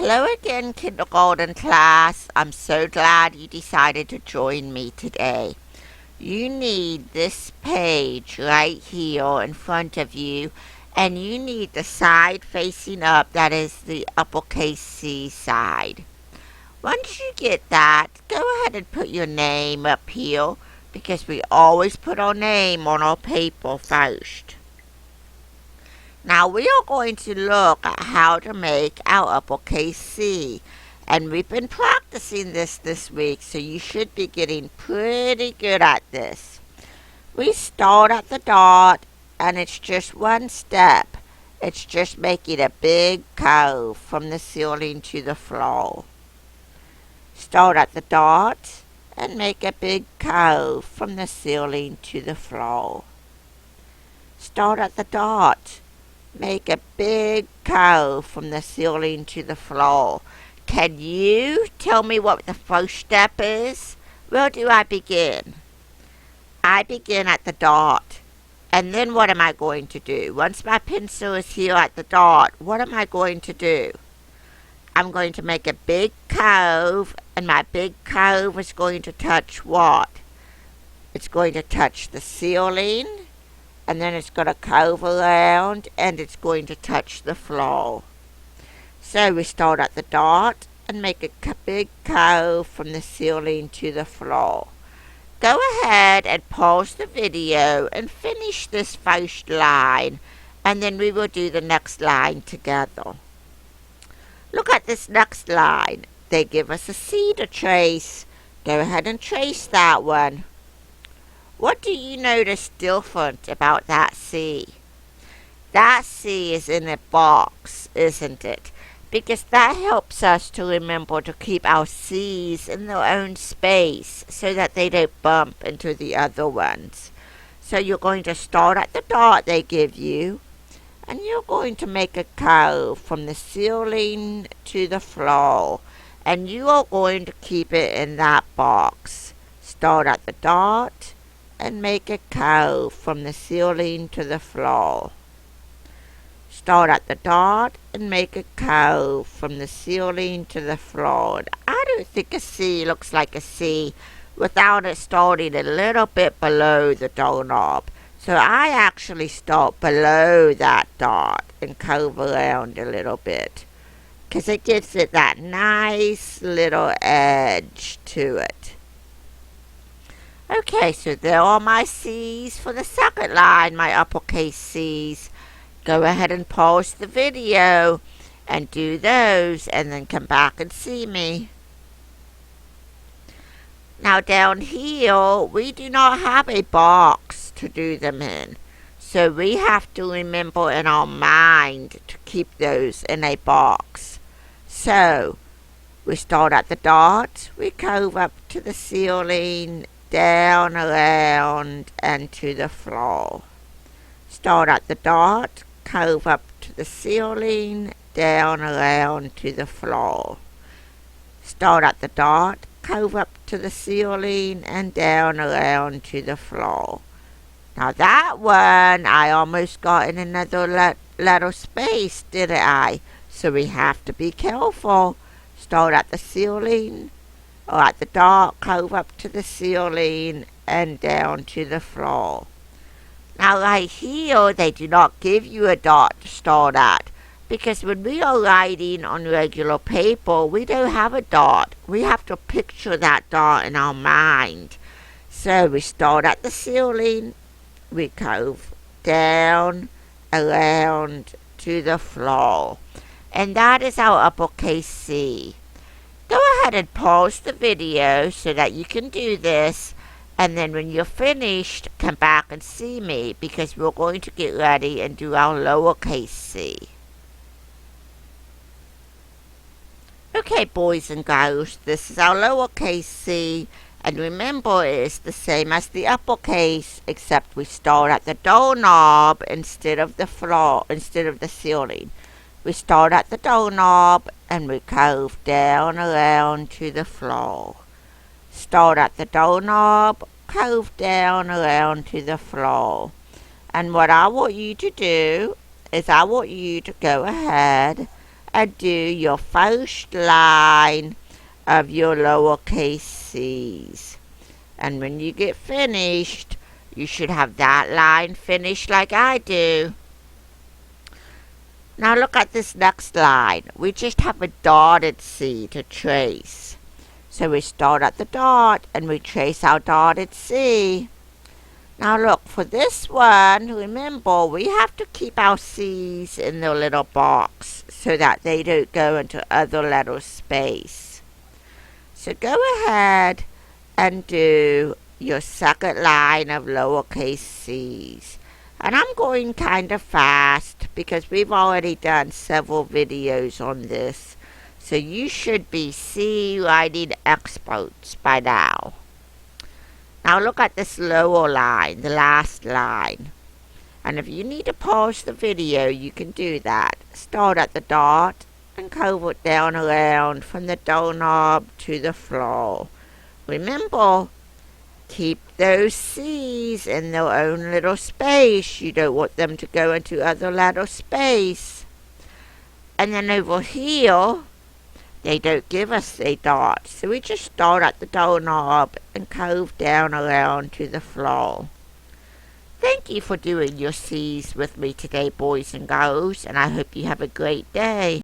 Hello again, kindergarten class. I'm so glad you decided to join me today. You need this page right here in front of you, and you need the side facing up, that is the uppercase C side. Once you get that, go ahead and put your name up here, because we always put our name on our paper first. Now we are going to look at how to make our uppercase C. And we've been practicing this week, so you should be getting pretty good at this. We start at the dot, and it's just one step. It's just making a big curve from the ceiling to the floor. Start at the dot, and make a big curve from the ceiling to the floor. Start at the dot. Make a big curve from the ceiling to the floor. Can you tell me what the first step is? Where do I begin? I begin at the dot. And then what am I going to do? Once my pencil is here at the dot, what am I going to do? I'm going to make a big curve, and my big curve is going to touch what? It's going to touch the ceiling, and then it's going to curve around, and it's going to touch the floor. So we start at the dot and make a big curve from the ceiling to the floor. Go ahead and pause the video and finish this first line, and then we will do the next line together. Look at this next line. They give us a C to trace. Go ahead and trace that one. What do you notice different about that C? That C is in a box, isn't it? Because that helps us to remember to keep our C's in their own space so that they don't bump into the other ones. So you're going to start at the dot they give you, and you're going to make a curve from the ceiling to the floor, and you are going to keep it in that box. Start at the dot and make a curve from the ceiling to the floor. Start at the dot and make a curve from the ceiling to the floor. I don't think a C looks like a C without it starting a little bit below the doorknob. So I actually start below that dot and curve around a little bit, because it gives it that nice little edge to it. Okay, so there are my C's for the second line, my uppercase C's. Go ahead and pause the video and do those, and then come back and see me. Now down here, we do not have a box to do them in. So we have to remember in our mind to keep those in a box. So we start at the dot, we curve up to the ceiling, down, around, and to the floor. Start at the dot, curve up to the ceiling, down, around, to the floor. Start at the dot, curve up to the ceiling, and down, around, to the floor. Now that one, I almost got in another letter space, didn't I? So we have to be careful. Start at the ceiling, or at the dot, curve up to the ceiling and down to the floor. Now right here, they do not give you a dot to start at, because when we are writing on regular paper, we don't have a dot. We have to picture that dot in our mind. So we start at the ceiling, we curve down, around to the floor. And that is our uppercase C. Go ahead and pause the video so that you can do this, and then when you're finished, come back and see me, because we're going to get ready and do our lowercase c. Okay, boys and girls, this is our lowercase c, and remember it is the same as the uppercase, except we start at the doorknob instead of the floor, instead of the ceiling. We start at the doorknob and we curve down around to the floor. Start at the doorknob, curve down around to the floor. And what I want you to do is I want you to go ahead and do your first line of your lowercase c's. And when you get finished, you should have that line finished like I do. Now look at this next line. We just have a dotted C to trace. So we start at the dot and we trace our dotted C. Now look, for this one, remember we have to keep our C's in the little box so that they don't go into other letter space. So go ahead and do your second line of lowercase c's. And I'm going kind of fast because we've already done several videos on this. So you should be C writing experts by now. Now look at this lower line, the last line. And if you need to pause the video, you can do that. Start at the dot and curve it down around from the doorknob to the floor. Remember, keep those C's in their own little space. You don't want them to go into other letter space. And then over here, they don't give us a dot, so we just start at the doorknob and curve down around to the floor. Thank you for doing your C's with me today, boys and girls, and I hope you have a great day.